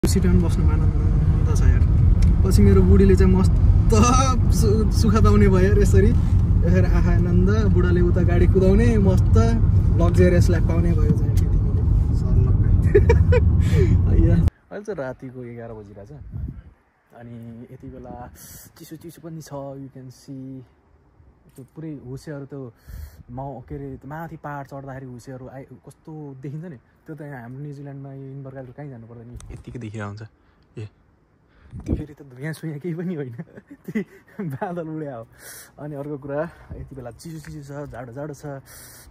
सिटमा बस्नु आनन्द छ यार। पछि मेरो बुढीले चाहिँ मस्त सुख पाउने भयो यार यसरी। यसरी आनन्द बुढाले उता गाडी कुदाउने मस्त लग्जरियस लाइफ पाउने भयो चाहिँ अहिले चाहिँ रातिको 11 बजिरहेछ अनि यति बेला चिसो चिसो पनि छ। यु क्यान सी त्यो पुरै हुसेहरू त्यो के अरे माथि पहाड चढ्दाखेरि हुसेहरू कस्तो देखिन्छ नि। त्यो त यहाँ हाम्रो न्युजिल्यान्डमा यो इनबर्गालको कहीँ जानु पर्दैन, यत्तिकै देखिरहेको हुन्छ। ए त्यो फेरि त धुयाँ सुयाँ केही पनि होइन, त्यही बादल उड्या हो। अनि अर्को कुरा यति बेला चिसो चिसो छ, जाडो जाडो छ,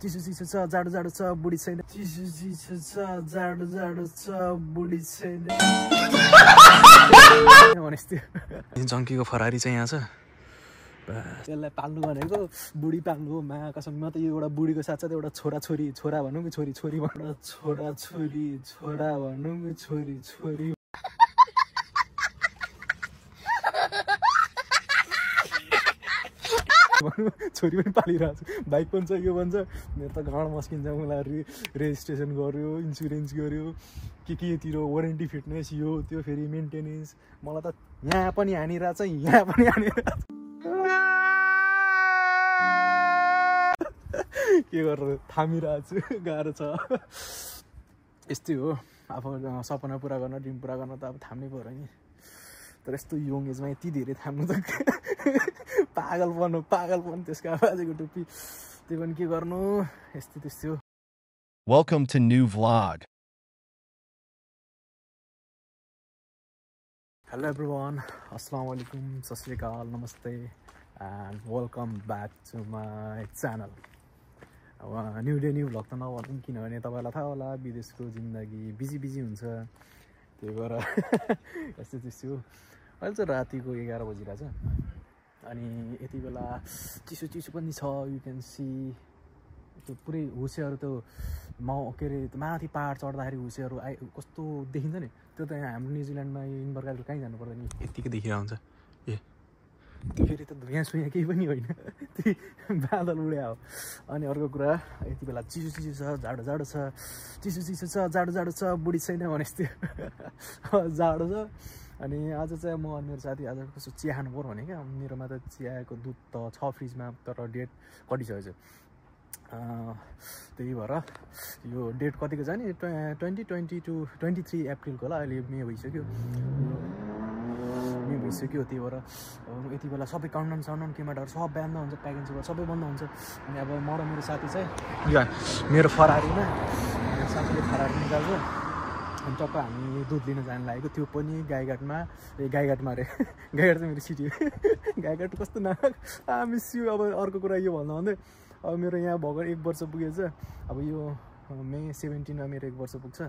चिसो चिसो छ, जाडो जाडो छ, बुढी छैन। चिसो चिसो छ, जाडो जाडो छ, बुढी छैन। जङ्कीको फरारी चाहिँ यहाँ छ। त्यसलाई पाल्नु भनेको बुढी पाल्नु हो। मा कसम म त यो एउटा बुढीको साथसाथै एउटा छोराछोरी, छोरा भनौँ कि छोरी, छोरीबाट छोराछोरी, छोरा भनौँ कि छोरी, छोरी। छोरी पनि पालिरहेको छु। बाइक पनि छ, यो भन्छ मेरो त घाँड मस्किन्छ, मलाई रेजिस्ट्रेसन गर्यो, इन्सुरेन्स गर्यो, के तिर वारेन्टी फिटनेस, यो त्यो फेरि मेन्टेनेन्स। मलाई त यहाँ पनि हानिरहेछ, यहाँ पनि हानिरहेछ। के गरेर थामिरहेको छु, गाह्रो छ। यस्तै हो, आफ्नो सपना पुरा गर्न, ड्रिम पुरा गर्न त अब थाम्नै पऱ्यो नि। तर यस्तो यङ एजमा यति धेरै थाम्नु त पागलपन त्यसको आवाजको टुप्पी। त्यो पनि के गर्नु, यस्तो त्यस्तो। Welcome to new vlog. Hello everyone, assalamu alaikum, sat sri akal, namaste and welcome back to my channel. अब न्यू डे न्यू भ्लग त नभनौँ, किनभने तपाईँलाई थाहा होला विदेशको जिन्दगी बिजी हुन्छ, त्यही भएर यस्तो त्यस्तो। अहिले चाहिँ रातिको 11 बजिरहेछ अनि यति बेला चिसो चिसो पनि छ। यु क्यान सी त्यो पुरै हुसेहरू त्यो के अरे माथि पहाड चढ्दाखेरि हुसेहरू कस्तो देखिन्छ नि। त्यो त यहाँ हाम्रो न्युजिल्यान्डमा यो इनबर्गालको कहीँ जानु पर्दैन, यत्तिकै देखिरहेको हुन्छ। ए त्यो फेरि त धुयाँ सुयाँ केही पनि होइन, त्यही बादल उड्या हो। अनि अर्को कुरा यति बेला चिसो चिसो छ, जाडो जाडो छ, चिसो चिसो छ, जाडो जाडो छ, बुढी छैन भने जस्तो जाडो छ। अनि आज चाहिँ म अनि मेरो साथी आज कस्तो चिया खानु पर्यो भने क्या, मेरोमा त चियाको दुध त छ फ्रिजमा, तर डेट कटिसकेको छ। त्यही भएर यो डेट कतिको छ नि 2023 अप्रिलको होला। अहिले मे भइसक्यो। त्यही भएर यति बेला सबै काउन्टाउन साउन्टाउन केमाटाहरू सब बन्द हुन्छ, प्याकेज सबै बन्द हुन्छ। अनि अब म र मेरो साथी चाहिँ मेरो फरारीमा, मेरो साथीले फरारी निकाल्छ। अनि टक्क हामी दुध लिन जानु लागेको, त्यो पनि गाईघाटमा। गाईघाटमा अरे गाईघाट चाहिँ मेरो सिटी हो। गाईघाट कस्तो नाम मिस्यु। अब अर्को कुरा यो भन्दै अब मेरो यहाँ भएको 1 वर्ष पुगेछ। अब यो मे 17मा मेरो 1 वर्ष पुग्छ।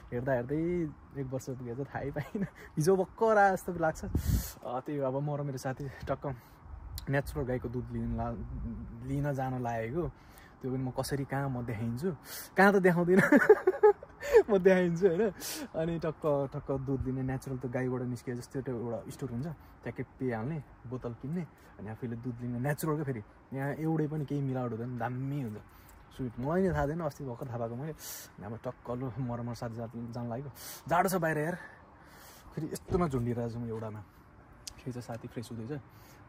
हेर्दा हेर्दै 1 वर्ष पुगेछ, थाहै पाइनँ। हिजो भर्खर आए जस्तो लाग्छ। त्यही अब म र मेरो साथी टक्क नेचुरल गाईको दुध लिन जान लागेको। त्यो पनि म कसरी कहाँ म देखाइन्छु, कहाँ त देखाउँदिनँ म देखाइन्छु होइन। अनि टक्क दुध लिने नेचुरल त गाईबाट निस्किए जस्तो एउटा स्टोर हुन्छ, त्यहाँ केही हाल्ने बोतल किन्ने अनि आफैले दुध लिने नेचुरलको। फेरि यहाँ एउटै पनि केही मिलावट हुँदैन, दामी हुन्छ, स्विट। मलाई नै थाहा थिएन, अस्ति भर्खर थाहा भएको मैले। अब टक्क लु म र मेरो साथी जान लागेको। जाडो छ बाहिर यार, फेरि यस्तोमा झुन्डिरहेको छु म एउटामा। फेरि चाहिँ साथी फ्रेस हुँदैछ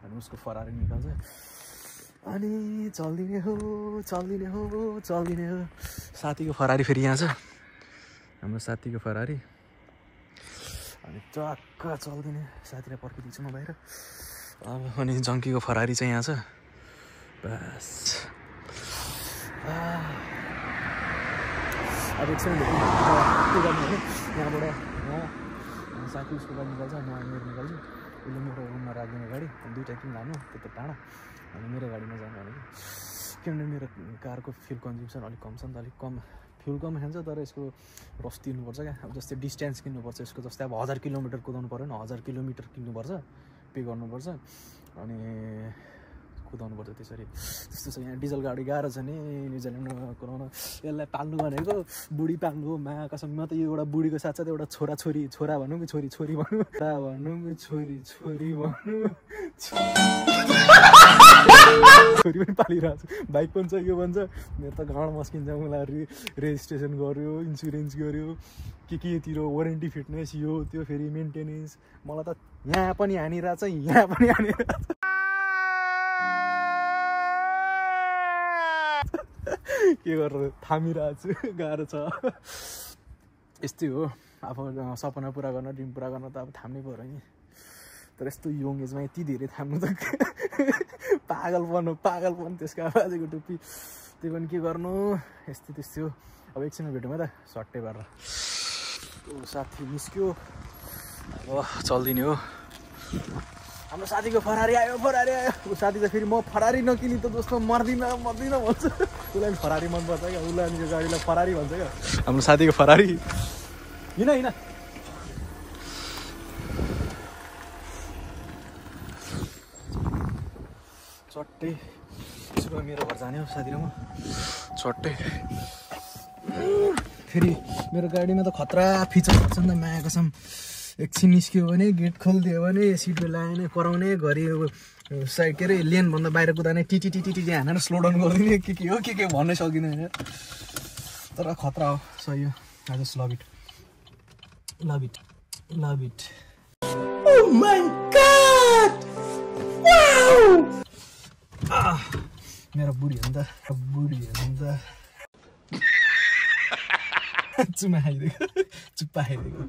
अनि उसको फरारी निकाल्छ अनि चल्दिने हो। साथीको फरारी फेरि यहाँ छ, हाम्रो साथीको फरारी। अनि टक्क चल्दिने, साथीलाई पर्खिदिन्छु म बाहिर। अनि जङ्कीको फरारी चाहिँ यहाँ छ। बस अब एकछिन के गर्नु भने यहाँबाट साथी उसको गाडी निकाल्छ, म मेरो निकाल्छु। उसले मेरो रुममा राखिदिने गाडी, दुइटा किन लानु त्यत्रो टाढा, अनि मेरो गाडीमा जानु भनेको। किनभने मेरो कारको फ्युल कन्ज्युम्सन अलिक कम छ नि त, अलिक कम फ्युल कम खान्छ। तर यसको रस तिर्नुपर्छ क्या। अब जस्तै डिस्टेन्स किन्नुपर्छ यसको, जस्तै अब 1000 किलोमिटर कुदाउनु पऱ्यो भने 1000 किलोमिटर किन्नुपर्छ, पे गर्नुपर्छ। अनि कुदाउनुपर्छ त्यसरी त्यस्तो छ यहाँ डिजल गाडी गाह्रो छ नि न्युजिल्यान्डमा कुदाउन यसलाई पाल्नु भनेको बुढी पाल्नु हो मा कसम म त यो एउटा बुढीको साथसाथै एउटा छोरा भनौँ कि छोरी भनौँ कि छोरी भनौँ छोरी पनि पालिरहेको छु बाइक पनि छ यो भन्छ मेरो त घाँड मस्किन्छ मलाई रेजिस्ट्रेसन गर्यो इन्सुरेन्स गर्यो के वारेन्टी फिटनेस यो त्यो फेरि मेन्टेनेन्स मलाई त यहाँ पनि हानिरहेछ यहाँ पनि हानिरहेछ के गरेर थामिरहेको छु गाह्रो छ यस्तै हो अब सपना पुरा गर्न ड्रिम पुरा गर्न त अब थाम्नै पऱ्यो नि तर यस्तो यङ एजमा यति धेरै थाम्नु त पागलपन त्यसको बाजेको टुप्पी त्यो पनि के गर्नु त्यस्तै हो अब एकछिनमा भेटौँ है त सट्टै पारेर साथी निस्क्यो अब चल्दिने हो हाम्रो साथीको फरारी आयो ऊ साथी त फेरि म फरारी नकिनी त दोस्तो मर्दिनँ भन्छ उसलाई फरारी मनपर्छ क्या उसलाई अनि यो गाडीलाई फरारी भन्छ क्या हाम्रो साथीको फरारी हिँड चट्टै सुरुमा मेरो घर जाने हो साथी र म चट्टै फेरि मेरो गाडीमा त खतरा फिचर छ नि त माया कसम एकछिन निस्क्यो भने गेट खोलिदियो भने सिट बेल्ट लगाएन कराउने घरि साइड के अरे लेनभन्दा बाहिर कुदाने टिटी हानेर स्लो डाउन गरिदिने के हो के भन्नै सकिँदैन होइन तर खतरा हो सही हो I just love it Oh my God! Wow! मेरो बुढी हो नि त चुप्पा खाइदिएको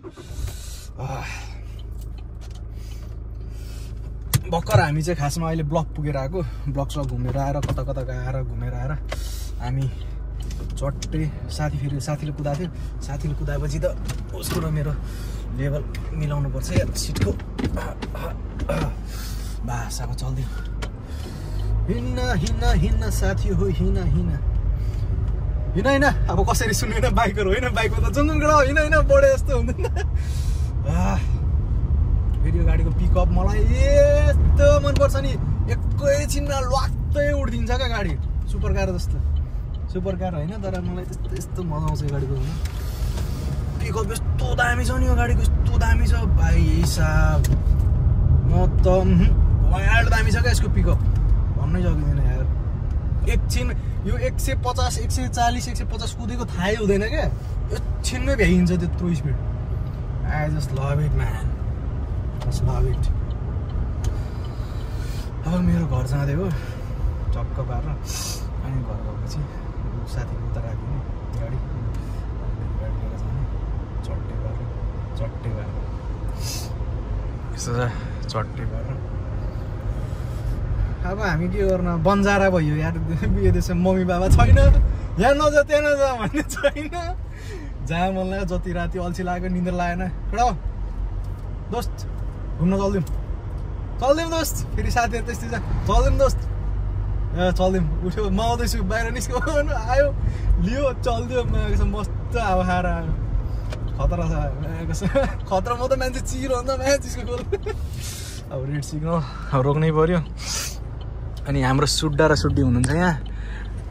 भर्खर हामी चाहिँ खासमा अहिले ब्लक पुगेर आएको ब्लक घुमेर आएर कता आएर घुमेर आएर हामी चट्टै साथीले कुदाएको थियो साथीले कुदाएपछि त उसको र मेरो लेभल मिलाउनु पर्छ यार सिटको बास अब चल्दियो हिँड्न साथी हो हिँड्न अब कसरी सुन्दैन बाइकहरू होइन बाइकमा त जुनगडा हिँड्न बढे जस्तो हुँदैन फेरि यो गाडीको पिकअप मलाई यस्तो मनपर्छ नि एकैछिनमा ल्वाक्कै उठिदिन्छ क्या गाडी सुपर कार जस्तो सुपर कार होइन तर मलाई यस्तो मजा आउँछ यो गाडीको पिकअप यस्तो दामी छ नि यो गाडीको यस्तो दामी छ भाइ हिसाब म त वाइल्ड दामी छ क्या यसको पिकअप भन्नै सकिँदैन यार एकछिन यो 150 140 150 कुदेको थाहै हुँदैन क्या एकछिनमै भ्याइन्छ त्यत्रो speed I just love it man just love it अब मेरो घर जाँदै हो चक्क पारेर अनि घर गएपछि साथीको उता राखिदिने गाडी लिएर जाने चट्टै पारेर यसो चट्टै पारेर अब हामी के गर्नु बन्जारा भयो यार यो देशमा मम्मी बाबा छैन यहाँ नजा त्यहाँ नजा भन्ने छैन जहाँ मन लाग्यो जति राति अल्छी लाग्यो निन्द्रा लागेन कडा दोस्त घुम्न चल्दिउँ दोस्त फेरि साथीहरू त्यस्तै छ चल्दिउँ दोस्त चल्दिउँ उठ्यो म आउँदैछु बाहिर निस्क्यो आयो लियो चल्दियो मस्त हावा खाएर आयो खतरा छ खतरा म त मान्छे चिरो अन्त मान्छेको गोल अब रेड सिग्नल अब रोक्नै पर्यो अनि हाम्रो सुड्डा र सुड्डी हुनुहुन्छ यहाँ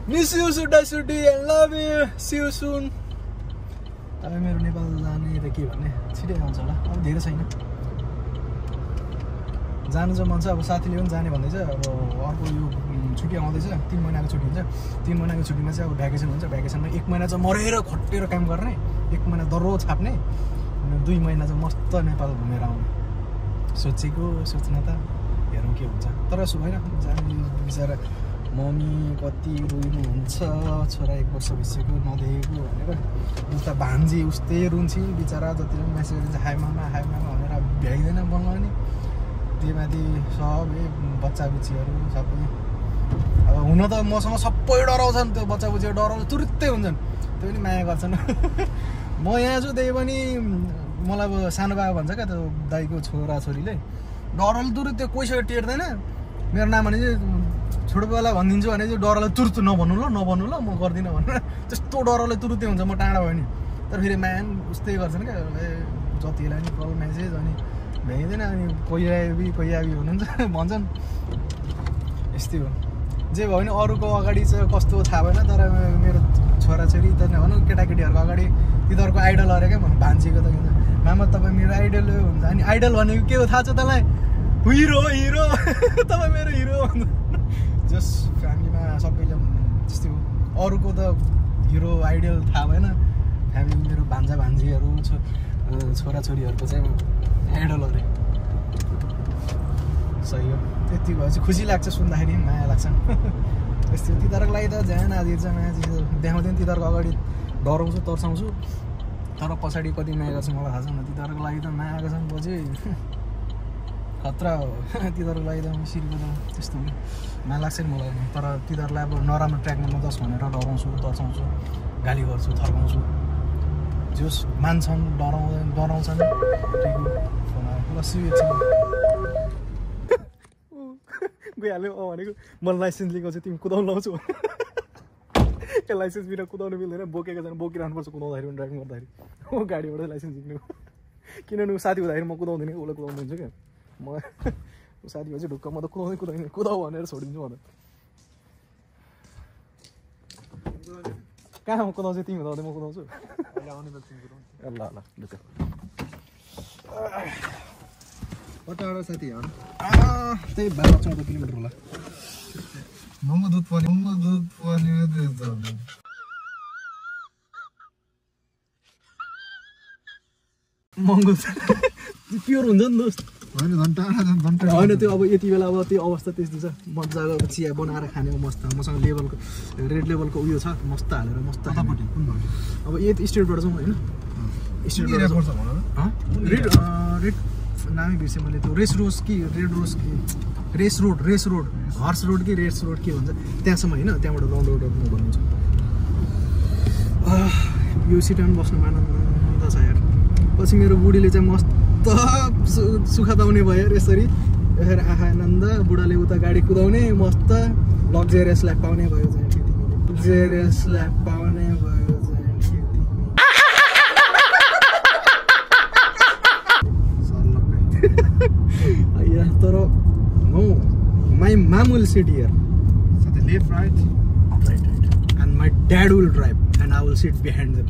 मिस यु सुड्डा सुड्डी I love you see you soon अब मेरो नेपाल जाने त के भन्ने छिटै आउँछ होला अब धेरै छैन जानु चाहिँ मन छ अब साथीले पनि जाने भन्दैछ अब अर्को यो छुट्टी आउँदैछ 3 महिनाको छुट्टी हुन्छ 3 महिनाको छुट्टीमा चाहिँ अब भ्याकेसन हुन्छ भ्याकेसनमा 1 महिना चाहिँ मरेर खटेर काम गर्ने 1 महिना दरो छाप्ने अनि 2 महिना चाहिँ मस्त नेपाल घुमेर आउने सोच्न त हेरौँ के हुन्छ तर होइन जाने बिचरा मम्मी कति रुनुहुन्छ छोरा 1 वर्ष भइसक्यो नदेखेको भनेर उता भान्जी उस्तै रुन्छी बिचरा जति पनि मेसेज गरिन्छ हाई मामा भनेर भ्याइँदैन बनाउने त्यहीमाथि सबै बच्चा बुच्चीहरू सबै अब हुन त मसँग सबै डराउँछन् त्यो बच्चा बुच्चीहरू डराउँछ तुरुत्तै हुन्छन् त्यो पनि माया गर्छन् म यहाँ छु त्यही पनि मलाई अब सानो बाबा भन्छ क्या त्यो दाइको छोराछोरीले डरले तुरुत्तै कोहीसँग टेर्दैन मेरो नाम भने चाहिँ छोटोपाला भनिदिन्छु भने चाहिँ डरलाई तुरुत्तु नभन्नु ल म गर्दिनँ भनेर त्यस्तो डरले तुरुत्तै हुन्छ म टाढा भयो नि तर फेरि माया उस्तै गर्छन् क्या जतिलाई नि कल मेसेज अनि भ्याइँदैन अनि कोही आबी हुनुहुन्छ भन्छन् यस्तै हो जे भयो भने अरूको अगाडि चाहिँ कस्तो थाहा भएन तर मेरो छोराछोरी त भनौँ केटाकेटीहरूको अगाडि तिनीहरूको आइडल अरे क्या भन्नु भान्जीको त मामा तपाईँ मेरो आइडल हुन्छ अनि आइडल भनेको के हो थाहा छ तँलाई हिरो हिरो तपाईँ मेरो हिरो जस फ्यामिलीमा सबैले त्यस्तै हो अरूको त हिरो आइडल थाहा भएन फ्यामिली मेरो भान्जा भान्जीहरू छोराछोरीहरूको चाहिँ आइडल अरे सही हो त्यति भयो चाहिँ खुसी लाग्छ सुन्दाखेरि माया लाग्छ यस्तो तिनीहरूको लागि त झ्यान आदि चाहिँ माया देखाउँदैन तिनीहरूको अगाडि डराउँछु तर्साउँछु तर पछाडि कति माया गर्छु मलाई थाहा छैन तिनीहरूको लागि त माया गर्छन् पछि खतरा हो तिनीहरूको लागि त सिरीको त त्यस्तो हो माया लाग्छ नि मलाई तर तिनीहरूलाई अब नराम्रो ट्र्याकमा नजाओस् भनेर डराउँछु तर्साउँछु गाली गर्छु थर्काउँछु जोस् मान्छन् डराउँछन् ठिक हो गइहाल्यो भनेको मलाई लाइसेन्स लिएको चाहिँ तिमी कुदाउनु लाउँछु त्यो लाइसेन्स बिना कुदाउनु मिल्दैन बोकेको छैन बोकिरहनुपर्छ कुदाउँदाखेरि ड्राइभिङ गर्दाखेरि हो गाडीबाट लाइसेन्स झिक्नु किनभने ऊ साथी हुँदाखेरि म कुदाउँदिनँ उसलाई कुदाउनु दिन्छु क्या म साथी भए चाहिँ ढुक्क म त कुदाउँदैन कुदाउ भनेर छोडिदिन्छु म त कहाँ म कुदाउँछु तिमी हुँदा म कुदाउँछु ल ल ढुक्क कताबाट साथी त्यही 12-14 किलोमिटर होला महँगो दुध पनि महँगो प्योर हुन्छ नि दोस्त होइन घन्टा होइन त्यो अब यति बेला अब त्यो अवस्था त्यस्तो छ मजाको अब चिया बनाएर खाने मस्त मसँग लेभलको रेड लेभलको उयो छ मस्त हालेर मस्त अब यति स्टेटबाट जाउँ होइन स्टेटबाट रेड रेड नामै बिर्सेँ मैले त्यो रेस रोड कि रेस रोड हर्स रोड कि रेस रोड के भन्छ त्यहाँसम्म होइन त्यहाँबाट राउन्ड रोड भन्नुहुन्छ यो सिटामा बस्नु आनन्द छ यार पछि मेरो बुढीले चाहिँ मस्त सुख पाउने भयो यसरी यसरी आनन्द बुढाले उता गाडी कुदाउने मस्त लग्जरियस लाइफ पाउने भयो चाहिँ लग्जरियस लाइफ पाउने भयो चाहिँ तर my mom will sit here. So the left, right, and my dad will drive, and I will sit behind them.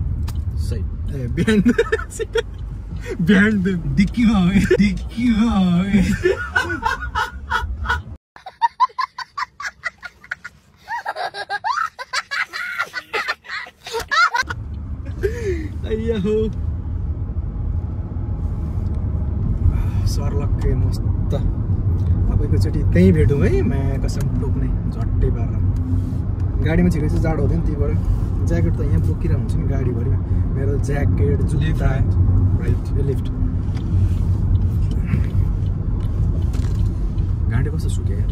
Side, behind them. Behind them. Dicky boy, Dicky boy. Ayyaho. सर्लक्कै मस्त अब एकैचोटि त्यहीँ भेटौँ है माया कसम टोक्ने झट्टै पारेर गाडीमा छिरेको चाहिँ जाडो हुँदैन त्यहीबाट ज्याकेट त यहाँ बोकिरहेको हुन्छ नि गाडीभरिमा मेरो ज्याकेट जुत्ता राइट लेफ्ट घाँटी कस्तो सुक्यो यार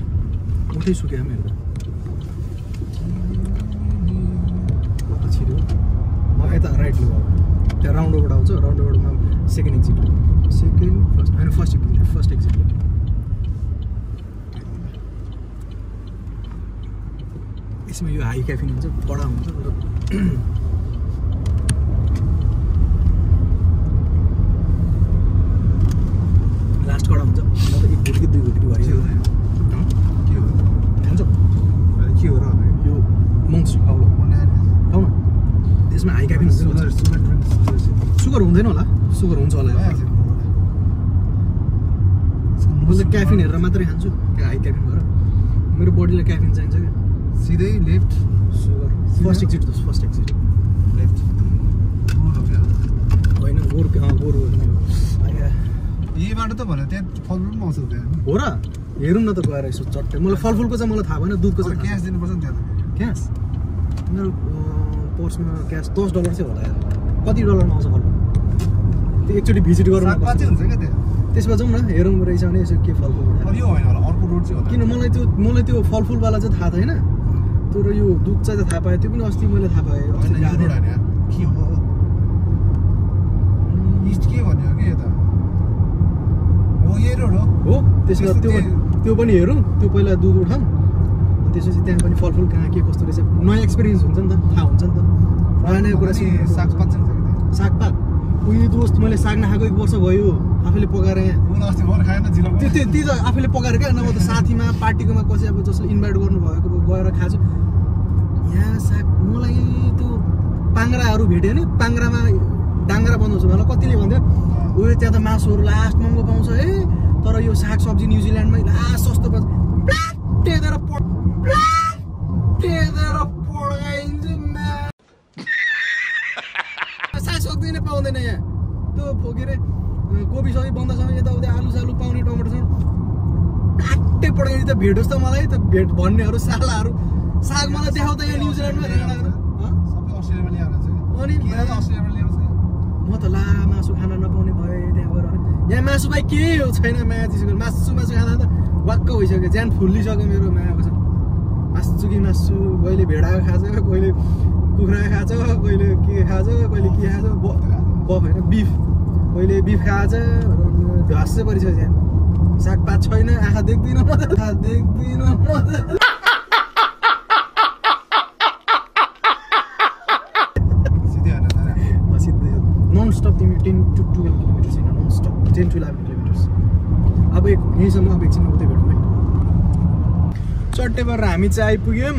उठै सुक्यो मेरो त छिर्यो यता राइट लु त्यहाँ राउन्डबाट आउँछ राउन्डबाटमा सेकेन्ड एक्जिट होइन फर्स्ट एक्जिट यसमा यो हाई क्याफिन हुन्छ कडा हुन्छ तर लास्ट कडा हुन्छ म त एक घुटी कि दुई घुटी भरि खान्छ के हो र यो मङ्स आउलो खाउ न त्यसमा हाई क्याफिन हुन्छ सुगर हुँदैन होला सुगर हुन्छ होला म चाहिँ क्याफिन हेरेर मात्रै खान्छु हाई क्याफिन भएर मेरो बडीलाई क्याफिन चाहिन्छ क्या सिधै left sugar first exit left होइन गोरु यही बाटो त भने त्यहाँ फलफुल पनि आउँछ त्यहाँ हो र हेरौँ न त गएर यसो चट्टै मलाई फलफुलको चाहिँ मलाई थाहा भएन दुधको चाहिँ क्यास दिनुपर्छ नि त्यहाँ क्यास मेरो पर्समा क्यास $10 चाहिँ होला यार कति डलरमा आउँछ फलफुल त्यो एकचोटि भिजिट गरौँ हुन्छ क्या त्यहाँ त्यसमा जाउँ न हेरौँ रहेछ भने यसो के फलफुल यो होइन होला अर्को रोड चाहिँ होला किन मलाई त्यो फलफुलवाला चाहिँ थाहा छैन तर यो दुध चाहिँ थाहा पाएँ त्यो पनि अस्ति मैले थाहा पाएँ के हो इस्ट के भन्यो कि यता हो यही रोड हो त्यसमा त्यो पनि हेरौँ त्यो पहिला दुध उठाउँ अनि त्यसपछि त्यहाँ पनि फलफुल कहाँ के कस्तो रहेछ नयाँ एक्सपिरियन्स हुन्छ नि त थाहा हुन्छ नि त नयाँ नयाँ कुरा सागपात सागपात उयो दोस्त मैले साग नखाएको 1 वर्ष भयो आफैले पकाएर यहाँ अस्ति भर खाएन जिल्ला त्यही त आफैले पकाएर क्या नभए त साथीमा पार्टीकोमा कसै अब जसले इन्भाइट गर्नुभएको गएर खाछु यहाँ साग मलाई त्यो पाङ्ग्राहरू भेट्यो नि पाङ्ग्रामा डाङ्ग्रा बनाउँछ मलाई कतिले भन्थ्यो उयो त्यहाँ त मासुहरू लास्ट महँगो पाउँछ है तर यो साग सब्जी न्युजिल्यान्डमै लास्ट सस्तो पाउँछ टेदेर साग सब्जी नै पाउँदैन यहाँ त्यो के अरे कोपी सबै बन्दासँग यताउता आलु सालु पाउने टमाटरसँग काट्टै पड्काइदिन्छ त भेटोस् त मलाई त भेट भन्नेहरू सालाहरू साग मलाई देखाउ त यहाँ न्युजिल्यान्डमा अनि म त ला मासु खान नपाउने भएँ त्यहाँ गएर यहाँ मासु भाइ केही हो छैन माया चिसो मासु खाँदा त वाक्क भइसक्यो ज्यान फुल्लिसक्यो मेरो मायाको छ मासु कि मासु कहिले भेडाको खान्छ कहिले कुखुरा खान्छ कहिले के खान्छ कहिले के खान्छ बफ होइन बिफ कहिले बिफ खान्छ ढस्सै परिसक्यो यहाँ सागपात छैन आँखा देख्दिनँ म नन स्टप तिमी 10 to 12 किलोमिटर्स होइन नन स्टप 10 to 11 किलोमिटर्स अब यहीँसम्म अब एकछिन उतै भेटौँ है चट्टै गरेर हामी चाहिँ आइपुग्यौँ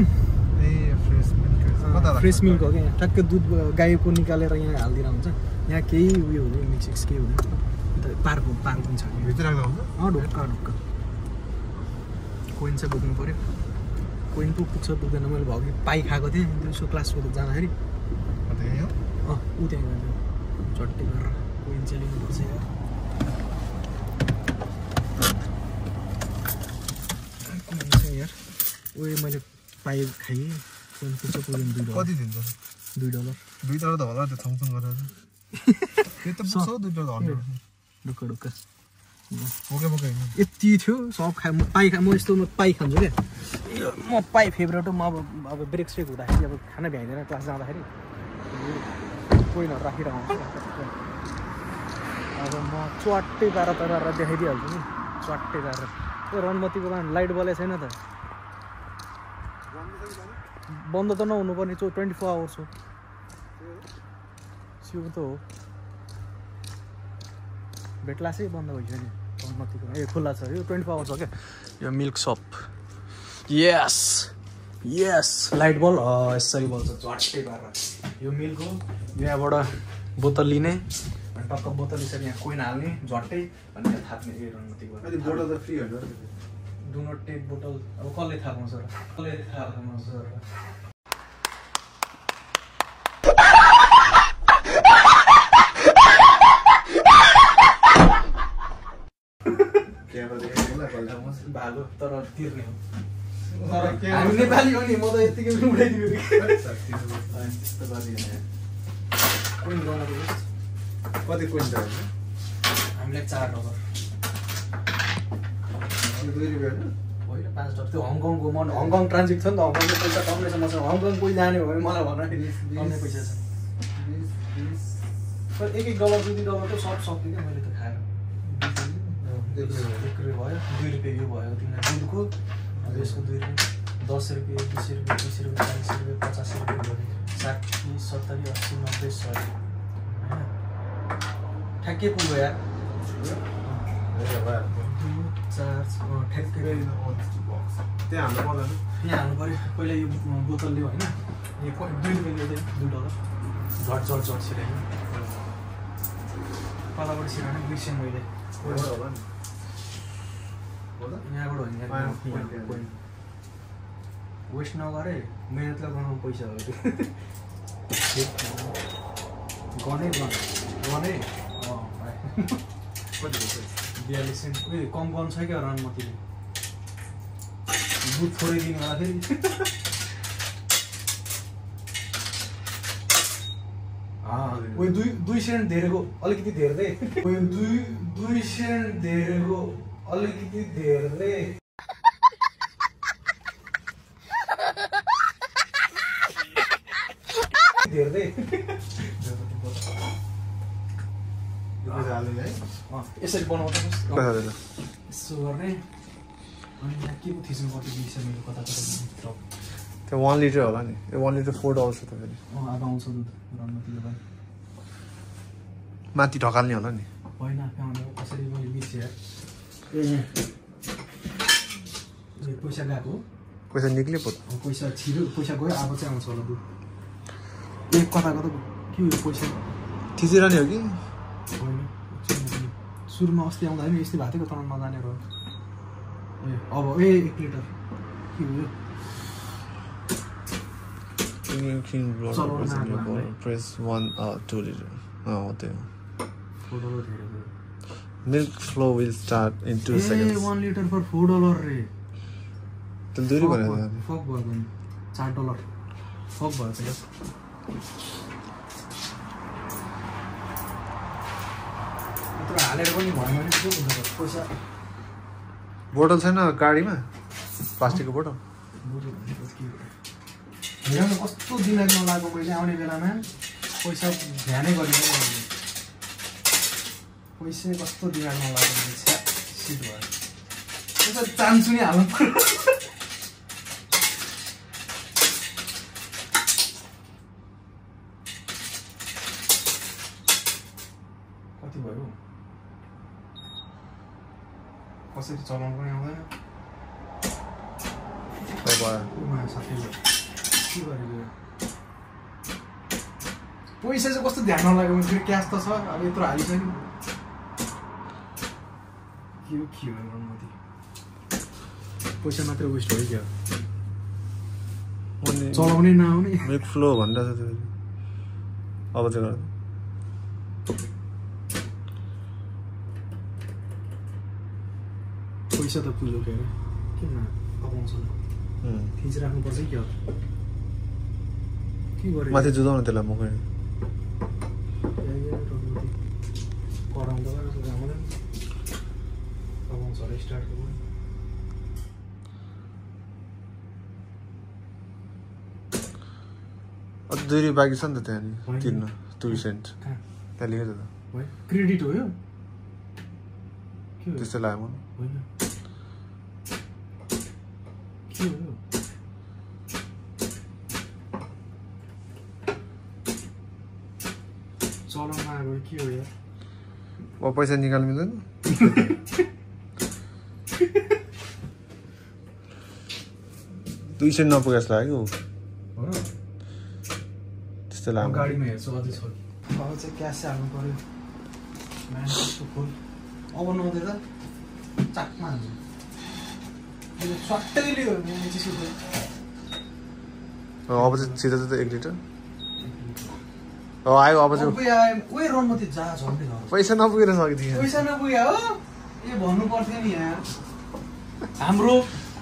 फ्रेस मिल्क हो क्या यहाँ ठ्याक्कै दुध गाईको निकालेर यहाँ हालिदिएर हुन्छ यहाँ केही उयो हुँदैन मिक्सिक्स केही हुँदैन पार्क पनि छ ढुक्क कोइन चाहिँ बोक्नु पऱ्यो कोइन पो पुग्छ पुग्दैन मैले भयो कि पाइ खाएको थिएँ दिउँसो क्लासको जाँदाखेरि ऊ त्यहाँ जान्छ चट्टै गरेर कोइन चाहिँ लिनुपर्छ यार उयो मैले पाइ खाएँ कोइन पुग्छ कोइन $2 कति दिन्छ $2 $2 त होला त्यो थङथङ गरेर त्यो त पुग्छ $2 ढुक्क बोके यति थियो सब खाए म यस्तो पाइ खान्छु क्या म पाइ फेभरेट हो म अब ब्रेक सेक हुँदाखेरि अब खाना भ्याइँदैन क्लास जाँदाखेरि कोइनहरू राखिरहन्छु अब म च्वाट्टै पारेर देखाइदिइहाल्छु नि च्वाट्टै पारेर त्यो रणमतीको लाइट बले छैन त बन्द त नहुनुपर्ने 24 आवर्स हो त्यो त हो भेटलासै बन्द भइसक्यो नि रणमतीको ए खुल्ला छ यो 24 आवर्स हो क्या यो मिल्क सप यस लाइट बल यसरी बल्छ च्वाट्टै पारेर यो मिल्क हो यहाँबाट बोतल लिने अनि टक्क बोतल यसरी यहाँ कोइन हाल्ने झट्टै अनि यहाँ थाप्ने ए रणमतीको बोतल त फ्री होइन डु नट टेक बोतल अब कसले थाहा पाउँछ र भागो तर तिर्ने हो हामी नेपाली हो नि म त यत्तिकै उडाइदिनु त्यस्तो गरिदिएन कोइन कति कोइन चाहिन्छ हामीलाई $4 होइन $5 त्यो हङकङको मन हङकङ ट्रान्जिट छ नि त हङकङको पैसा कम्लै छ मसँग हङकङ कोही जाने हो भने मलाई भन कम्लै पैसा छ तर $1 $2 त सब सक्यो क्या मैले त खाएर $1 भयो $2 यो भयो तिमीलाई दुधको अब यसको $2 $10 $20 $30 $40 $50 60 70 80 90 100 होइन ठ्याक्कै पुग्यो यार ठ्याक्कै त्यहाँ हाल्नु पर्दैन यहाँ हाल्नु पऱ्यो पहिला यो बोतल लियो होइन यो $2 लिँदै $2 झट छिरायो तलबाट छिराउने बिर्सेँ मैले होला नि यहाँबाट होइन वेस्ट नगरे मेहनतलाई बनाउनु पैसा हो त्यो गनै कति 42 सेन्ट उयो कम गर्नु छ क्या रणमतीले दुध थोरै दिनु होला फेरि उयो 2 सेन्ट धेरैको अलिकति धेर्दै उयो 2 सेन्ट धेरैको अलिकति धेर्दै यसरी बनाउँछ यसो गर्ने अनि यहाँ के पो थिच्नु पर्छ बिर्सेँ मेरो कता त्यो 1 लिटर होला नि यो 1 लिटर $4 छ तपाईँले आधा आउँछ दुध रणमतीले पनि माथि ढकाल्ने होला नि होइन आउने कसरी पैसा गएको पैसा निक्ल्यो पो पैसा छिरो पैसा गयो अब चाहिँ आउँछ होला दुध एक कता कता के हो पैसा थिचिरहने हो कि होइन सुरुमा अस्ति आउँदा नि यस्तै भएको थियो तर नजाने रह्यो ए अब 1 लिटर के हो press 1 2 liter हो त्यो milk flow will start in 2 seconds 1 litre for $4 रे त दुरी भनेर फक भयो नि $4 फक भयो चाहिँ यत्रो हालेर पनि भएन भने के हुन्छ पैसा बोतल छैन गाडीमा प्लास्टिकको बोतल हेर कस्तो दिमाग नलागेको मैले आउने बेलामा पैसा ध्यानै गरिदिनु पैसा कस्तो दिमाग नलागेको मैले सिट भयो पैसा चान्छु नि हाल्नु कति भयो कसरी चलाउनु पनि आउँदैन साथीले के गरेको पैसा चाहिँ कस्तो ध्यान नलाग्यो भने फेरि क्यास त छ अब यत्रो हालिसक्यो के हो पैसा मात्रै वेस्ट भयो क्या चलाउने नआउने मिल्क फ्लो भनिरहेको छ अब चाहिँ पैसा त पुग्यो के किन अपाउँछ थिचिराख्नुपर्छ क्या के गर्यो माथि जुदाउनु त्यसलाई म खै कराउँदा आउँदैन अपाउँछ होला स्टार्ट अझ 2 रुपियाँ बाँकी छ नि त त्यहाँ तिर्न 2 सेन्ट त्यहाँ लेखेको छ त क्रेडिट हो यो के हो त्यस्तै लाग्यो मलाई होइन के हो चलाउन आएको के हो यार अब पैसा निकाल्नु मिल्दैन 2 सेन्ट नपुगे जस्तो लाग्यो त्यस्तै लाग्यो गाडीमा हेर्छु अझै छ अब चाहिँ क्यास हाल्नु पर्यो मान्छेको फुल अब नदिँदा चाकमा हाल्नु स्वाटै लियो अब चाहिँ सिधा सिधा 1 लिटर आयो अब चाहिँ उयो रमती जहाँ झन्डै घर पैसा नपुगेर सकिदियो पैसा नपुग्यो हो ए भन्नु पर्थ्यो नि यहाँ हाम्रो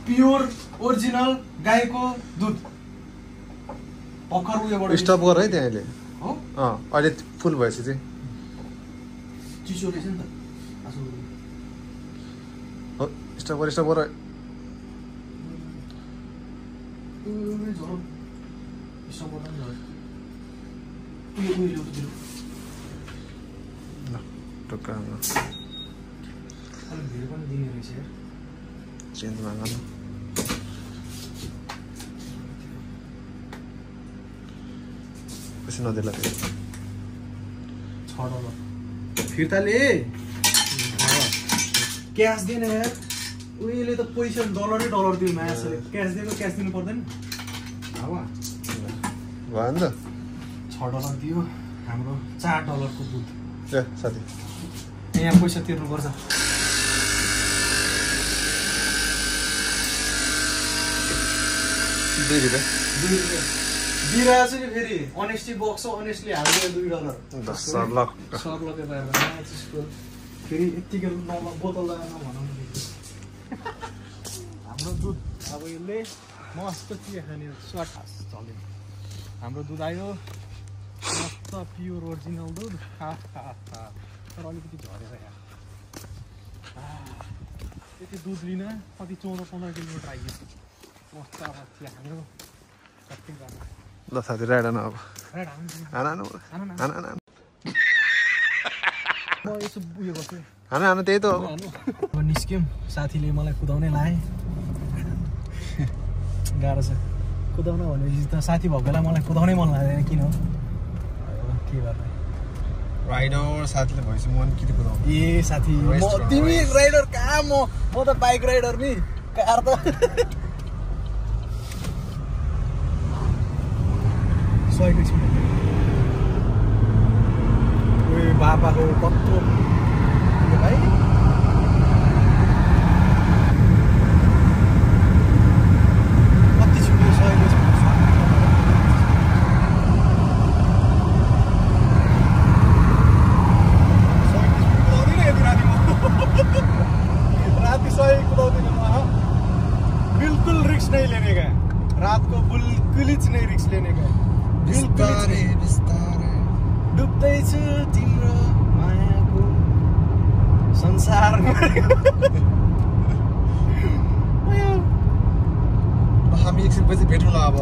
प्योर ओरिजिनल गाईको दुध भर्खर उयोबाट स्टप गर है त्यहाँ अहिले हो अहिले फुल भएपछि चाहिँ चिसो रहेछ नि त स्टप गर टक्का चेन्ज माग पैसा नदेला $6 फिर्ताले क्यास दिएन यार उहिले त पैसा डलरै डलर दियो मासले क्यास दिएको क्यास दिनु पर्दैन भयो नि त $6 दियो हाम्रो $4 को दुध ए साथी यहाँ पैसा तिर्नुपर्छ दिइरहेको छु नि फेरि अनेस्टी बक्स अनेस्टली हाल्यो $2 फेरि यत्तिकै बोतल लगाएर नभनौँ हाम्रो दुध अब यसले मस्त चिया खाने स्वाट चल्यो हाम्रो दुध आयो मस्त प्योर ओरिजिनल दुध तर अलिकति झरेर यहाँ यति दुध लिन कति 14-15 किलोमिटर आइयो मस्त अब चिया खानु सक्टिङ गर्नु ल साथी राइड न अब म यसो उयो गर्छु हाना त्यही त हो अब निस्क्यौँ साथीले मलाई कुदाउनै लाए गाह्रो छ कुदाउन भनेपछि त साथी भएको बेला मलाई कुदाउनै मन लाग्दैन किन हो के गर्ने राइडर साथीले भएपछि मन किन कुदाउ ए साथी तिमी राइडर कहाँ म त बाइक राइडर नि कार त सहीको छु ओए बाबा हो कत्रो भाइ कति छु सहीको छु रात सही कुदाउँदिन म बिल्कुल रिस्क नहीं लेने का रात को बिल्कुल ही नहीं रिस्क लेने का बिस्तारै बिस्तारै डुब्दैछु तिम्रो मायाको संसारमा हामी एकछिनपछि भेटौँला अब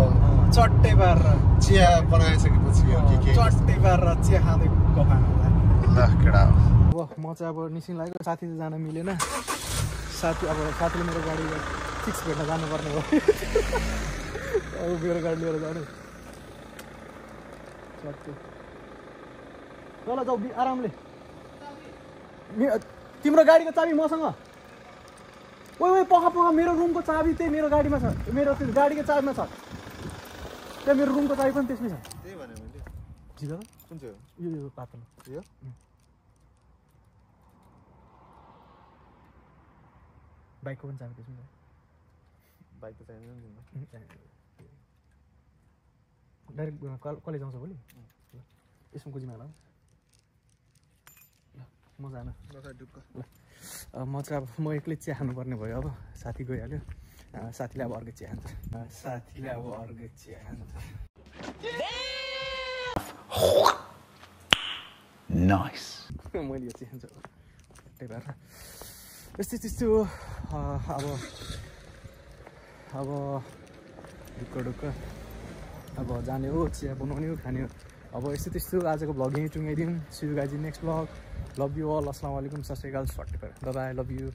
चट्टै पारेर चिया बनाइसकेपछि के चट्टै पारेर चिया खाँदै गफा ल केडा अब म चाहिँ अब निस्किन लाग्यो साथी चाहिँ जान मिलेन साथीले मेरो गाडी फिक्स भेट्न जानुपर्ने भयो अब मेरो गाडी लिएर जाने ल जाऊ आरामले तिम्रो गाडीको चाबी मसँग ओइ पख मेरो रुमको चाबी त्यही मेरो गाडीमा छ मेरो त्यो गाडीको चाबीमा छ त्यहाँ मेरो रुमको चाबी पनि त्यसमै छ त्यही भने मैले ठिक हो कुन चाहिँ यो पातलो यो बाइकको पनि चाबी त्यसमै बाइक त चाहिँदैन नि डाइरेक्ट कलेज आउँछ भोलि यसमा कुजिमा होला ल म जान म चाहिँ अब म एक्लै चिया खानुपर्ने भयो अब साथी गइहाल्यो साथीले अब अर्को चिया खान्छ नाइस मैले यो चिया खान्छु त्यही भएर त्यस्तो अब ढुक्क अब जाने हो चिया बनाउने हो खाने हो अब त्यस्तो आजको भ्लग यहीँ टुङ्गाइदिउँ see you guys in next vlog love you all अस्सलाम वालेकुम सत श्री अकाल बाई बाई लभ यू